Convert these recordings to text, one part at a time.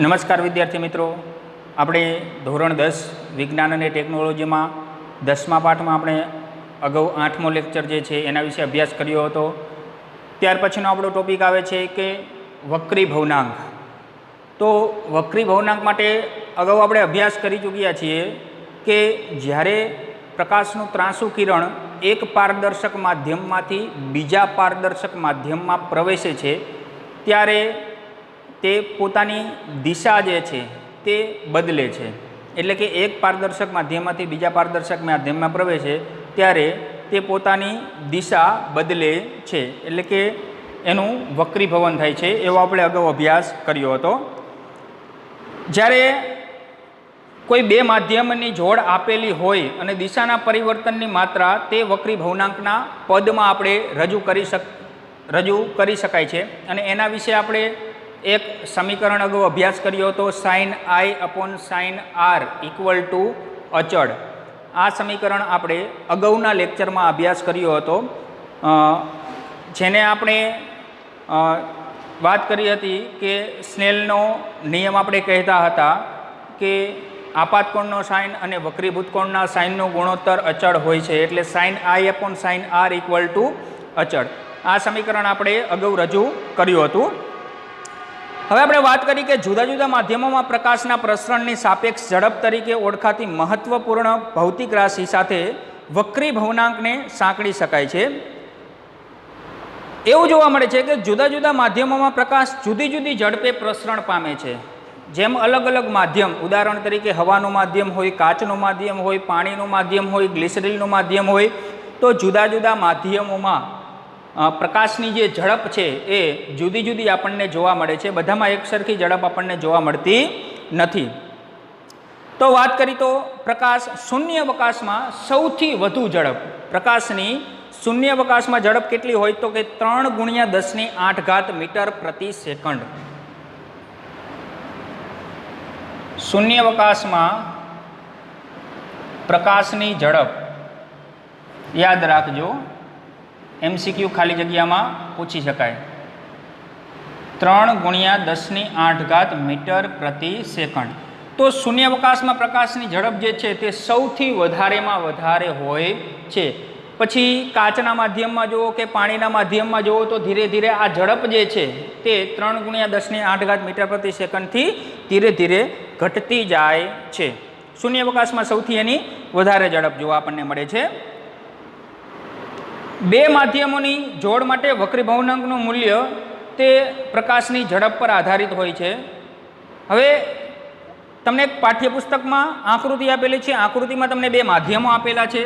નમસ્કાર વિદ્યાર્થી મિત્રો, આપણે ધોરણ 10 વિજ્ઞાન અને ટેકનોલોજીમાં 10મા પાઠમાં આપણે અગાઉ 8મો લેક્ચર જે છે એના વિશે અભ્યાસ કર્યો હતો। ત્યાર પછીનો આપણો ટોપિક આવે છે કે વક્રી ભવનાંક। તો વક્રી ભવનાંક માટે અગાઉ આપણે અભ્યાસ કરી ચૂક્યા છીએ કે જ્યારે પ્રકાશનું ત્રાંસુ કિરણ એક પારદર્શક માધ્યમમાંથી બીજા પારદર્શક માધ્યમમાં પ્રવેશે છે ત્યારે તે પોતાની દિશા જે છે તે બદલે છે। એટલે કે એક પારદર્શક માધ્યમમાંથી બીજા પારદર્શક માધ્યમમાં પ્રવેશે ત્યારે તે પોતાની દિશા બદલે છે, એટલે કે એનું વક્રીભવન થાય છે, એવો આપણે અગાઉ અભ્યાસ કર્યો હતો। જ્યારે કોઈ બે માધ્યમની જોડ આપેલી હોય અને દિશાના પરિવર્તનની માત્રા તે વક્રીભવનાંકના પદમાં આપણે રજૂ કરી શકાય છે। અને એના વિશે આપણે એક સમીકરણ અગાઉ અભ્યાસ કર્યો હતો, sin i upon sin r equal to અચળ। આ સમીકરણ આપણે અગાઉના લેક્ચરમાં અભ્યાસ કર્યો હતો, જેને આપણે વાત કરી હતી કે સ્નેલનો નિયમ આપણે કહેતા હતા કે આપાત કોણનો સાઇન અને વક્રીભૂત કોણના સાઇનનો ગુણોત્તર અચળ હોય છે, એટલે sin i upon sin r equal to અચળ। આ સમીકરણ આપણે અગાઉ રજૂ કર્યું હતું। હવે આપણે વાત કરી કે જુદા જુદા માધ્યમોમાં પ્રકાશના પ્રસરણની સાપેક્ષ ઝડપ તરીકે ઓળખાતી મહત્વપૂર્ણ ભૌતિક રાશિ સાથે વક્રી ભવનાંકને સાંકળી શકાય છે। એવું જોવા મળે છે કે જુદા જુદા માધ્યમોમાં પ્રકાશ જુદી જુદી ઝડપે પ્રસરણ પામે છે। જેમ અલગ અલગ માધ્યમ, ઉદાહરણ તરીકે હવાનું માધ્યમ હોય, કાચનું માધ્યમ હોય, પાણીનું માધ્યમ હોય, ગ્લિસરીનનું માધ્યમ હોય, તો જુદા જુદા માધ્યમોમાં પ્રકાશની જે ઝડપ છે એ જુદી જુદી આપણને જોવા મળે છે। બધામાં એકસરખી ઝડપ આપણને જોવા મળતી નથી। તો વાત કરી તો પ્રકાશ શૂન્યાવકાશમાં સૌથી વધુ ઝડપ, પ્રકાશની શૂન્યાવકાશમાં ઝડપ કેટલી હોય તો કે 3 × 10⁸ મીટર પ્રતિ સેકન્ડ। શૂન્યાવકાશમાં પ્રકાશની ઝડપ યાદ રાખજો, MCQ ખાલી જગ્યામાં પૂછી શકાય, 3 × 10⁸ મીટર પ્રતિ સેકન્ડ। તો શૂન્યાવકાશમાં પ્રકાશની ઝડપ જે છે તે સૌથી વધારેમાં વધારે હોય છે। પછી કાચના માધ્યમમાં જુઓ કે પાણીના માધ્યમમાં જુઓ તો ધીરે ધીરે આ ઝડપ જે છે તે 3 × 10⁸ મીટર પ્રતિ સેકન્ડથી ધીરે ધીરે ઘટતી જાય છે। શૂન્યાવકાશમાં સૌથી એની વધારે ઝડપ જોવા આપણને મળે છે। બે માધ્યમોની જોડ માટે વક્રીભવનાંકનું મૂલ્ય તે પ્રકાશની ઝડપ પર આધારિત હોય છે। હવે તમને પાઠ્યપુસ્તકમાં આકૃતિ આપેલી છે, આકૃતિમાં તમને બે માધ્યમો આપેલા છે।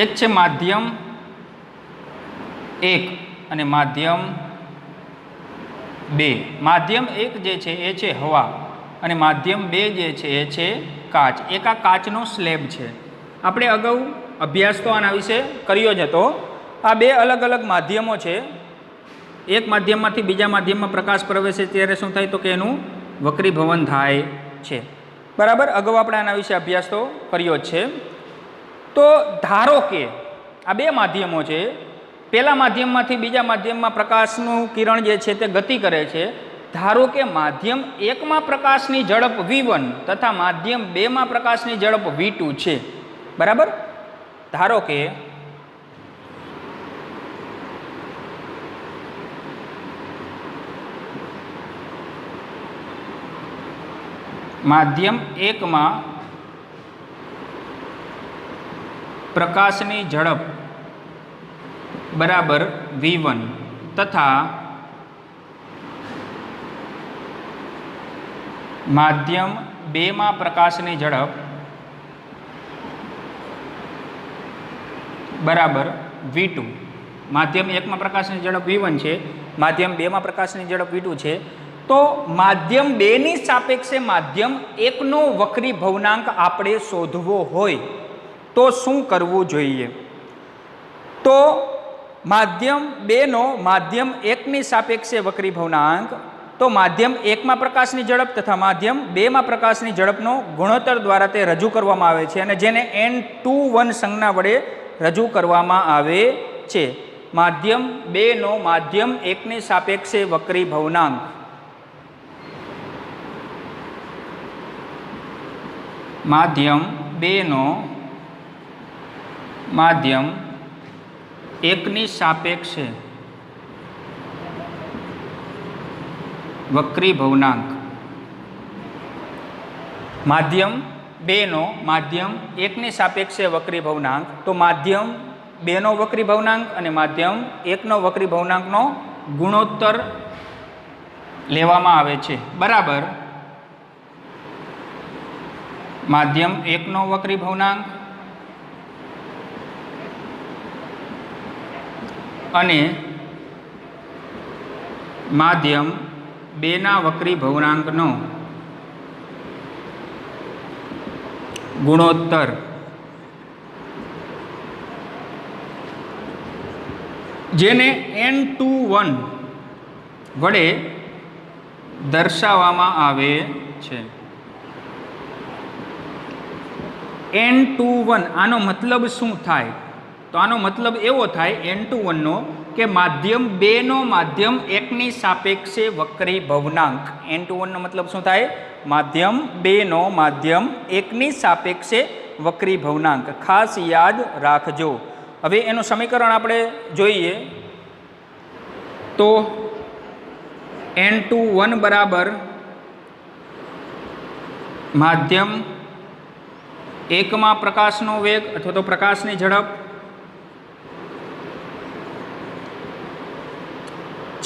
એક છે માધ્યમ 1 અને માધ્યમ 2। માધ્યમ 1 જે છે એ છે હવા અને માધ્યમ 2 જે છે એ છે કાચ। એક આ કાચનો સ્લેબ છે। આપણે અગાઉ અભ્યાસ તો આના વિશે કર્યો જ હતો। આ બે અલગ અલગ માધ્યમો છે। એક માધ્યમમાંથી બીજા માધ્યમમાં પ્રકાશ પ્રવેશે ત્યારે શું થાય તો કે એનું વક્રીભવન થાય છે, બરાબર। અગાઉ આપણે આના વિશે અભ્યાસ તો કર્યો જ છે। તો ધારો કે આ બે માધ્યમો છે, પહેલા માધ્યમમાંથી બીજા માધ્યમમાં પ્રકાશનું કિરણ જે છે તે ગતિ કરે છે। ધારો કે માધ્યમ 1માં પ્રકાશની ઝડપ v1 તથા માધ્યમ 2માં પ્રકાશની ઝડપ v2 છે, બરાબર। ધારો કે માધ્યમ 1માં પ્રકાશની ઝડપ બરાબર v1 તથા માધ્યમ 2માં પ્રકાશની ઝડપ બરાબર v2। માધ્યમ 1માં પ્રકાશની ઝડપ v1 છે, માધ્યમ 2માં પ્રકાશની ઝડપ v2 છે। તો માધ્યમ 2ની સાપેક્ષે માધ્યમ 1નો વક્રીભવનાંક આપણે શોધવો હોય તો શું કરવું જોઈએ? તો માધ્યમ 2નો માધ્યમ 1ની સાપેક્ષે વક્રીભવનાંક, તો માધ્યમ 1માં પ્રકાશની ઝડપ તથા માધ્યમ 2માં પ્રકાશની ઝડપનો ગુણોત્તર દ્વારા તે રજૂ કરવામાં આવે છે અને જેને n21 સંજ્ઞા વડે રજૂ કરવામાં આવે છે। માધ્યમ 2 નો માધ્યમ 1 ની સાપેક્ષે વક્રી ભવનાંક. માધ્યમ 2 નો માધ્યમ 1 ની સાપેક્ષે વક્રી ભવનાંક. માધ્યમ 2 નો માધ્યમ 1 ની સાપેક્ષે વક્રી ભવનાંક. તો માધ્યમ 2 નો વક્રી ભવનાંક અને માધ્યમ 1 નો વક્રી ભવનાંકનો ગુણોત્તર લેવામાં આવે છે. બરાબર માધ્યમ 1 નો વક્રી ભવનાંક અને માધ્યમ 2 ના વક્રી ભવનાંકનો ગુણોત્તર જેને n21 વડે દર્શાવવામાં આવે છે. n21 આનો મતલબ શું થાય? તો આનો મતલબ એવો થાય n21 નો કે માધ્યમ 2 નો માધ્યમ 1 ની સાપેક્ષે વક્રી ભવનાંક. n21 નો મતલબ શું થાય? માધ્યમ 2 નો માધ્યમ 1 ની સાપેક્ષે વક્રી ભવનાંક. ખાસ યાદ રાખજો. હવે એનું સમીકરણ આપણે જોઈએ તો n21 બરાબર માધ્યમ 1 માં પ્રકાશનો વેગ અથવા તો પ્રકાશની ઝડપ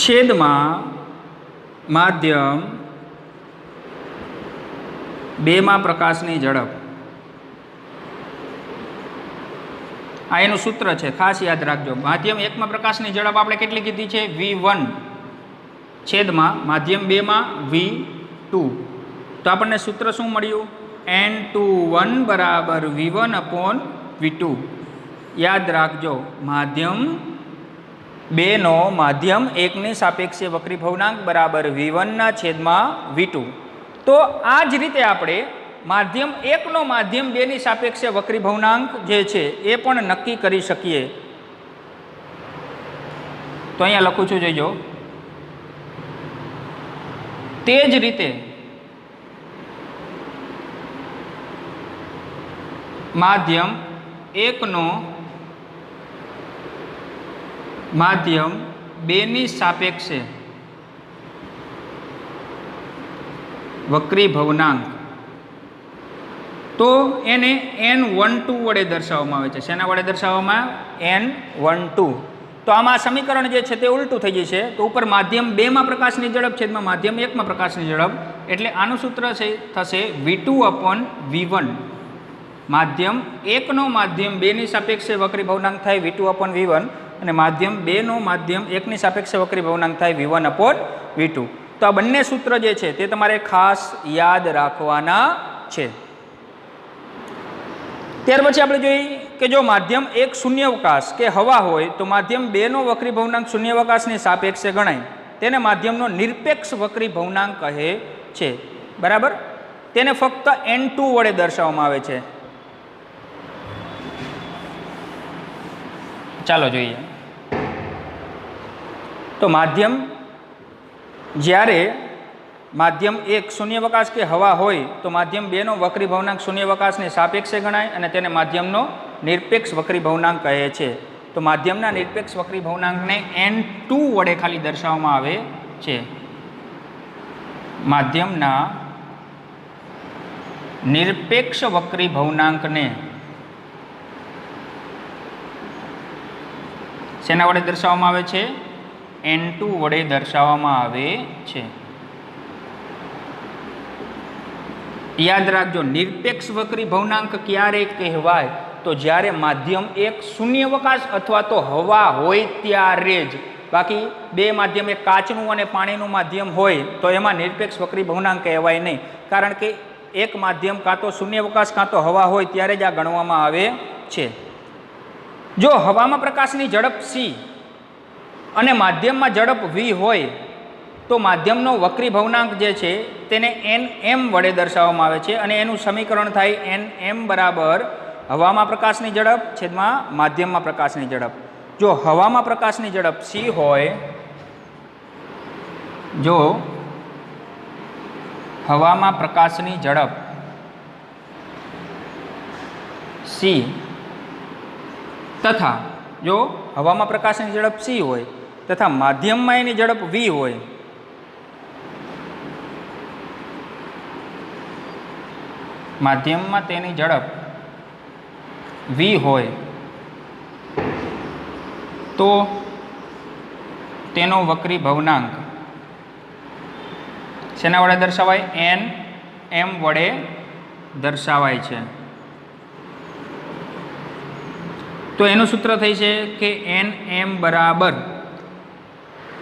છેદમાં માધ્યમ 2 માં પ્રકાશની ઝડપ. આ એનું સૂત્ર છે, ખાસ યાદ રાખજો. માધ્યમ 1 માં પ્રકાશની ઝડપ આપણે કેટલી કીધી છે? v1 છેદમાં માધ્યમ 2 માં v2. તો આપણને સૂત્ર શું મળ્યું? n21 બરાબર v1 અપોન v2. યાદ રાખજો માધ્યમ 2 નો માધ્યમ 1 ની સાપેક્ષે વક્રી ભવનાંક બરાબર v1 ના છેદમાં v2. તો આ જ રીતે આપણે માધ્યમ 1 નો માધ્યમ 2 ની સાપેક્ષે વક્રી ભવનાંક જે છે એ પણ નક્કી કરી શકીએ. તો અહીંયા લખું છું, જોઈજો. તે જ રીતે માધ્યમ 1 નો માધ્યમ 2 ની સાપેક્ષે વક્રી ભવનાંક તો એને n12 વડે દર્શાવવામાં આવે છે. શેના વડે દર્શાવવામાં? n12. તો આમાં સમીકરણ જે છે તે ઉલટું થઈ જશે. તો ઉપર માધ્યમ 2 માં પ્રકાશની ઝડપ છેદમાં માધ્યમ 1 માં પ્રકાશની ઝડપ, એટલે આનું સૂત્ર છે થશે v2 અપોન v1. માધ્યમ 1 નો માધ્યમ 2 ની સાપેક્ષે વક્રી ભવનાંક થાય v2 અપોન v1 અને માધ્યમ 2 નો માધ્યમ 1 ની સાપેક્ષે વક્રી ભવનાંક થાય v1 અપોન v2. તો આ બંને સૂત્ર જે છે તે તમારે ખાસ યાદ રાખવાના છે. ત્યાર પછી આપણે જોઈએ કે જો માધ્યમ 1 શૂન્યાવકાશ કે હવા હોય તો માધ્યમ 2 નો વક્રી ભવનાંક શૂન્યાવકાશની સાપેક્ષે ગણાય. તેને માધ્યમનો નિરપેક્ષ વક્રી ભવનાંક કહે છે. બરાબર? તેને ફક્ત n2 વડે દર્શાવવામાં આવે છે. ચાલો જોઈએ. તો માધ્યમ જ્યારે માધ્યમ 1 શૂન્યાવકાશ કે હવા હોય તો માધ્યમ 2 નો વક્રી ભવનાંક શૂન્યાવકાશની સાપેક્ષે ગણાય અને તેને માધ્યમનો નિરપેક્ષ વક્રી ભવનાંક કહે છે. તો માધ્યમના નિરપેક્ષ વક્રી ભવનાંકને n2 વડે ખાલી દર્શાવવામાં આવે છે. માધ્યમના નિરપેક્ષ વક્રી ભવનાંકને શેના વડે દર્શાવવામાં આવે છે? n2 વડે દર્શાવવામાં આવે છે. યાદ રાખજો, નિરપેક્ષ વક્રી ભવનાંક ક્યારે કહેવાય? તો જ્યારે માધ્યમ 1 શૂન્યાવકાશ અથવા તો હવા હોય ત્યારે જ. બાકી બે માધ્યમ, એક કાચનું અને પાણીનું માધ્યમ હોય તો એમાં નિરપેક્ષ વક્રી ભવનાંક કહેવાય નહીં. કારણ કે એક માધ્યમ કાં તો શૂન્યાવકાશ કાં તો હવા હોય ત્યારે જ આ ગણવામાં આવે છે. જો હવામાં પ્રકાશની ઝડપ c અને માધ્યમમાં ઝડપ v હોય તો માધ્યમનો વક્રી ભવનાંક જે છે તેને nm વડે દર્શાવવામાં આવે છે અને એનું સમીકરણ થાય nm બરાબર હવામાં પ્રકાશની ઝડપ છેદમાં માધ્યમમાં પ્રકાશની ઝડપ. જો હવામાં પ્રકાશની ઝડપ c હોય, જો હવામાં પ્રકાશની ઝડપ c તથા જો હવામાં પ્રકાશની ઝડપ c હોય તથા માધ્યમમાં એની ઝડપ v હોય, માધ્યમમાં તેની ઝડપ v હોય તો તેનો વક્રી ભવનાંક શેના વડે દર્શાવાય? n m વડે દર્શાવાય છે. તો એનું સૂત્ર થઈ છે કે n m બરાબર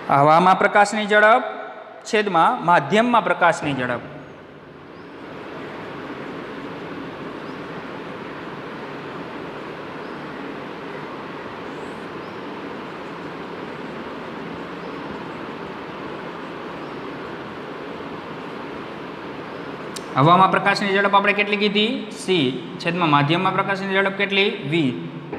હવામાં પ્રકાશની ઝડપ છેદમાં માધ્યમમાં પ્રકાશની ઝડપ. હવામાં પ્રકાશની ઝડપ આપણે કેટલી કીધી? c છેદમાં માધ્યમમાં પ્રકાશની ઝડપ કેટલી? v.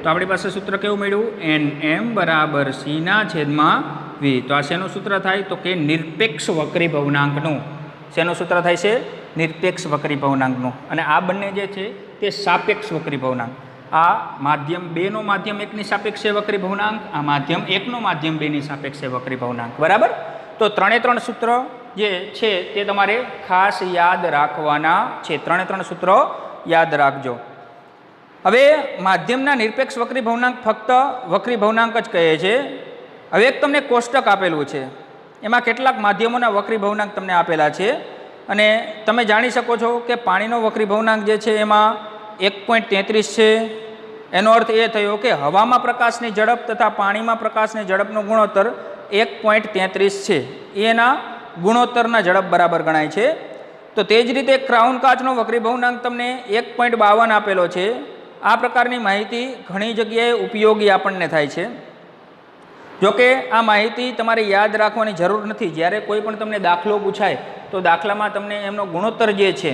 તો આપણી પાસે સૂત્ર કેવું મળ્યું? n m બરાબર c ના છેદમાં v. તો આ શેનું સૂત્ર થાય? તો કે નિરપેક્ષ વક્રી ભવનાંકનું. શેનું સૂત્ર થાય છે? નિરપેક્ષ વક્રી ભવનાંકનું. અને આ બંને જે છે તે સાપેક્ષ વક્રી ભવનાંક. આ માધ્યમ 2 નો માધ્યમ 1 ની સાપેક્ષે વક્રી ભવનાંક, આ માધ્યમ 1 નો માધ્યમ 2 ની સાપેક્ષે વક્રી ભવનાંક. બરાબર. તો 3 સૂત્ર જે છે તે તમારે ખાસ યાદ રાખવાના છે. 3 સૂત્રો યાદ રાખજો. હવે માધ્યમના નિરપેક્ષ વક્રી ભવનાંક ફક્ત વક્રી ભવનાંક જ કહે છે. હવે એક તમને કોષ્ટક આપેલું છે, એમાં કેટલાક માધ્યમોના વક્રી ભવનાંક તમને આપેલા છે અને તમે જાણી શકો છો કે પાણીનો વક્રી ભવનાંક જે છે એમાં 1.33 છે. એનો અર્થ એ થયો કે હવામાં પ્રકાશની ઝડપ તથા પાણીમાં પ્રકાશની ઝડપનો ગુણોત્તર 1.33 છે. એના ગુણોત્તરના ઝડપ બરાબર ગણાય છે. તો તે જ રીતે ક્રાઉન કાચનો વક્રી ભવનાંક તમને 1.52 આપેલો છે. આ પ્રકારની માહિતી ઘણી જગ્યાએ ઉપયોગી આપણને થાય છે. જોકે આ માહિતી તમારે યાદ રાખવાની જરૂર નથી. જ્યારે કોઈ પણ તમને દાખલો પૂછાય તો દાખલામાં તમને એમનો ગુણોત્તર જે છે,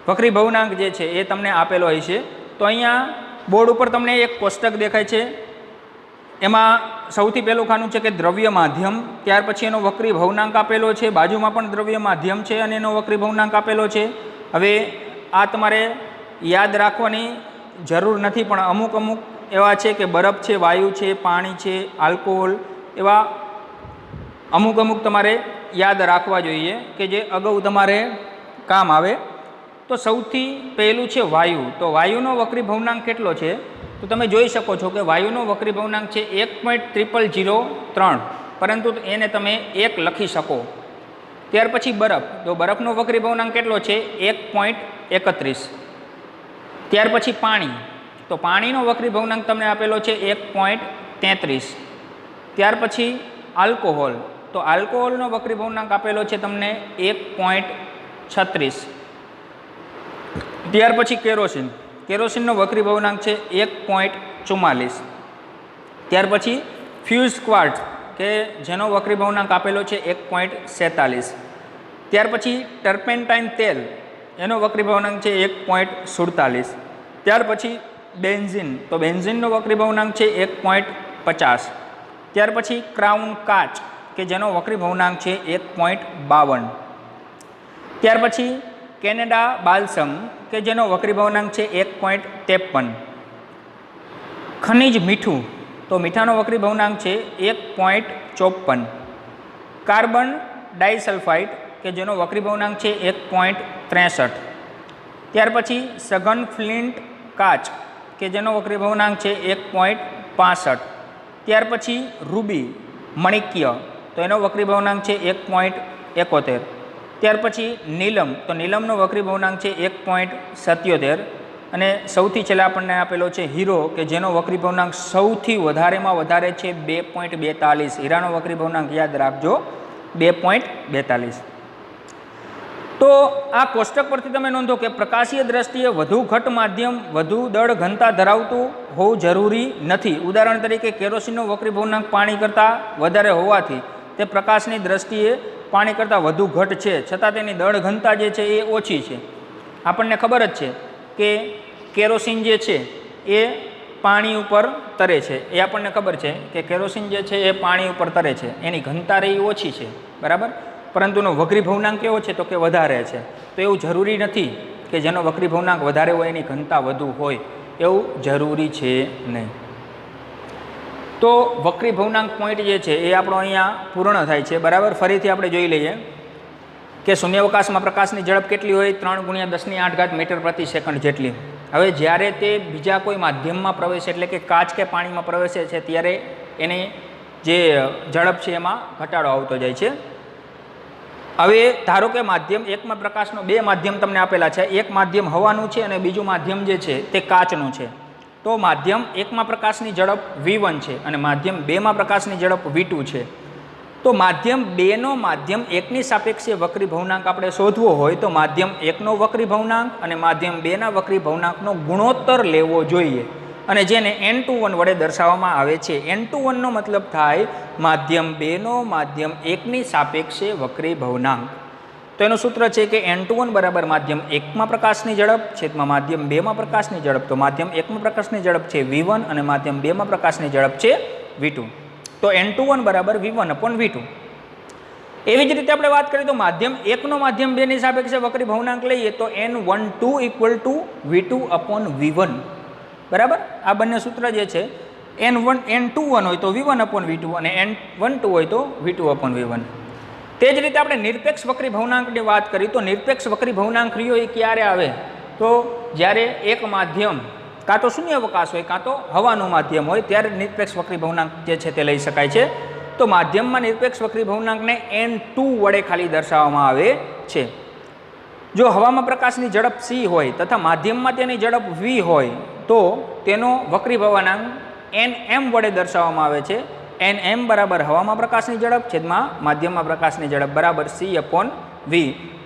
વક્રી ભવનાંક જે છે એ તમને આપેલો હોય છે. તો અહીંયા બોર્ડ ઉપર તમને એક કોષ્ટક દેખાય છે. એમાં સૌથી પહેલું ખાનું છે કે દ્રવ્ય માધ્યમ, ત્યાર પછી એનો વક્રી ભવનાંક આપેલો છે, બાજુમાં પણ દ્રવ્ય માધ્યમ છે અને એનો વક્રી ભવનાંક આપેલો છે. હવે આ તમારે યાદ રાખવાની જરૂર નથી, પણ અમુક એવા છે કે બરફ છે, વાયુ છે, પાણી છે, આલ્કોહોલ, એવા અમુક તમારે યાદ રાખવા જોઈએ કે જે અગાઉ તમારે કામ આવે. તો સૌથી પહેલું છે વાયુ. તો વાયુનો વક્રી ભવનાંક કેટલો છે? તો તમે જોઈ શકો છો કે વાયુનો વક્રી ભવનાંક છે 1.0003, પરંતુ એને તમે 1 લખી શકો. ત્યાર પછી બરફ. તો બરફનો વક્રી ભવનાંક કેટલો છે? 1.31. ત્યાર પછી પાણી. તો પાણીનો વક્રી ભવનાંક તમને આપેલો છે 1.33. ત્યાર પછી આલ્કોહોલ. તો આલ્કોહોલનો વક્રી ભવનાંક આપેલો છે તમને 1.36. ત્યાર પછી કેરોસીન. કેરોસીનનો વક્રી ભવનાંક છે 1.44. ત્યાર પછી ફ્યુઝ ક્વાર્ટ કે જેનો વક્રી ભવનાંક આપેલો છે 1.47. ત્યાર પછી ટર્પેન્ટાઇન તેલ, એનો વક્રી ભવનાંક છે 1.47. ત્યાર પછી બેન્ઝીન. તો બેન્ઝીનનો વક્રી ભવનાંક છે 1.50. ત્યાર પછી ક્રાઉન કાચ કે જેનો વક્રી ભવનાંક છે 1.52. ત્યાર પછી કેનેડા બાલ્સમ કે જેનો વક્રી ભવનાંક છે 1.53. ખનિજ મીઠું. તો મીઠાનો વક્રી ભવનાંક છે 1.54. કાર્બન ડાઇસલ્ફાઇડ કે જેનો વક્રી ભવનાંક છે 1.63. ત્યાર પછી સઘન ફ્લિન્ટ કાચ કે જેનો વક્રી ભવનાંક છે 1.65. ત્યાર પછી રૂબી મણિક્ય, તો એનો વક્રી ભવનાંક છે 1.71. ત્યાર પછી નીલમ. તો નીલમનો વક્રી ભવનાંક છે 1.77. અને સૌથી છેલ્લા આપણને આપેલો છે હીરો કે જેનો વક્રી ભવનાંક સૌથી વધારેમાં વધારે છે 2.42. હીરાનો વક્રી ભવનાંક યાદ રાખજો 2.42. તો આ કોષ્ટક પરથી તમે નોંધો કે પ્રકાશીય દ્રષ્ટિએ વધુ ઘટ માધ્યમ વધુ દળ ઘનતા ધરાવતું હોવું જરૂરી નથી. ઉદાહરણ તરીકે કેરોસીનનો વક્રી ભવનાંક પાણી કરતાં વધારે હોવાથી તે પ્રકાશની દ્રષ્ટિએ પાણી કરતાં વધુ ઘટ છે, છતાં તેની દળ ઘનતા જે છે એ ઓછી છે. આપણને ખબર જ છે કે કેરોસીન જે છે એ પાણી ઉપર તરે છે. એ આપણને ખબર છે કે કેરોસીન જે છે એ પાણી ઉપર તરે છે, એની ઘનતા રહી ઓછી છે, બરાબર, પરંતુ એનો વક્રી ભવનાંક કેવો છે તો કે વધારે છે. તો એવું જરૂરી નથી કે જેનો વક્રી ભવનાંક વધારે હોય એની ઘનતા વધુ હોય, એવું જરૂરી છે નહીં. તો વક્રી ભવનાંક પોઈન્ટ જે છે એ આપણો અહીંયા પૂર્ણ થાય છે, બરાબર. ફરીથી આપણે જોઈ લઈએ કે શૂન્યાવકાશમાં પ્રકાશની ઝડપ કેટલી હોય? 3 × 10⁸ મીટર પ્રતિ સેકન્ડ જેટલી. હવે જ્યારે તે બીજા કોઈ માધ્યમમાં પ્રવેશે, એટલે કે કાચ કે પાણીમાં પ્રવેશે છે, ત્યારે એની જે ઝડપ છે એમાં ઘટાડો આવતો જાય છે. હવે ધારો કે માધ્યમ એકમાં પ્રકાશનો 2 માધ્યમ તમને આપેલા છે, એક માધ્યમ હવાનું છે અને બીજું માધ્યમ જે છે તે કાચનું છે. તો માધ્યમ એકમાં પ્રકાશની ઝડપ v1 છે અને માધ્યમ 2માં પ્રકાશની ઝડપ v2 છે. તો માધ્યમ 2નો માધ્યમ 1ની સાપેક્ષે વક્રી ભવનાંક આપણે શોધવો હોય તો માધ્યમ 1નો વક્રી ભવનાંક અને માધ્યમ 2ના વક્રી ભવનાંકનો ગુણોત્તર લેવો જોઈએ, અને જેને n21 વડે દર્શાવવામાં આવે છે. n21નો મતલબ થાય માધ્યમ 2નો માધ્યમ 1ની સાપેક્ષે વક્રી ભવનાંક. તો એનું સૂત્ર છે કે n21 બરાબર માધ્યમ 1માં પ્રકાશની ઝડપ છેદમાં માધ્યમ 2માં પ્રકાશની ઝડપ. તો માધ્યમ 1માં પ્રકાશની ઝડપ છે v1 અને માધ્યમ 2માં પ્રકાશની ઝડપ છે v2. તો n21 બરાબર v1/v2. એવી જ રીતે આપણે વાત કરીએ તો માધ્યમ 1નો માધ્યમ 2ની સાપેક્ષે વક્રી ભવનાંક લઈએ તો n12 = v2/v1, બરાબર. આ બંને સૂત્ર જે છે n21 હોય તો v1/v2 અને n12 હોય તો v2/v1. તે જ રીતે આપણે નિરપેક્ષ વક્રી ભવનાંકની વાત કરી તો નિરપેક્ષ વક્રી ભવનાંક રહ્યો એ ક્યારે આવે? તો જ્યારે એક માધ્યમ કાં તો શૂન્યાવકાશ હોય કાં તો હવાનું માધ્યમ હોય ત્યારે નિરપેક્ષ વક્રી ભવનાંક જે છે તે લઈ શકાય છે. તો માધ્યમમાં નિરપેક્ષ વક્રી ભવનાંકને n2 વડે ખાલી દર્શાવવામાં આવે છે. જો હવામાં પ્રકાશની ઝડપ c હોય તથા માધ્યમમાં તેની ઝડપ v હોય તો તેનો વક્રી ભવનાંક nm વડે દર્શાવવામાં આવે છે. nm બરાબર હવામાં પ્રકાશની ઝડપ છેદમાં માધ્યમમાં પ્રકાશની ઝડપ બરાબર c/v.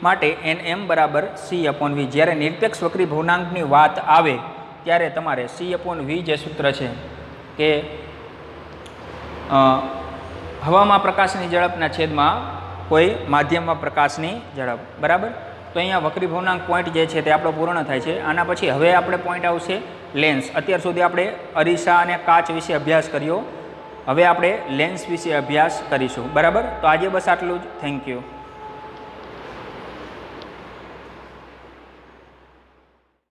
માટે nm બરાબર c/v. જ્યારે નિરપેક્ષ વક્રી ભવનાંકની વાત આવે ત્યારે તમારે c/v જે સૂત્ર છે કે હવામાં પ્રકાશની ઝડપના છેદમાં કોઈ માધ્યમમાં પ્રકાશની ઝડપ, બરાબર. તો અહીંયા વક્રી ભવનાંક પોઈન્ટ જે છે તે આપણો પૂર્ણ થાય છે. આના પછી હવે આપણે પોઈન્ટ આવશે લેન્સ. અત્યાર સુધી આપણે અરીસા અને કાચ વિશે અભ્યાસ કર્યો, હવે આપણે લેન્સ વિશે અભ્યાસ કરીશું, બરાબર. તો આજે બસ આટલું જ. Thank you.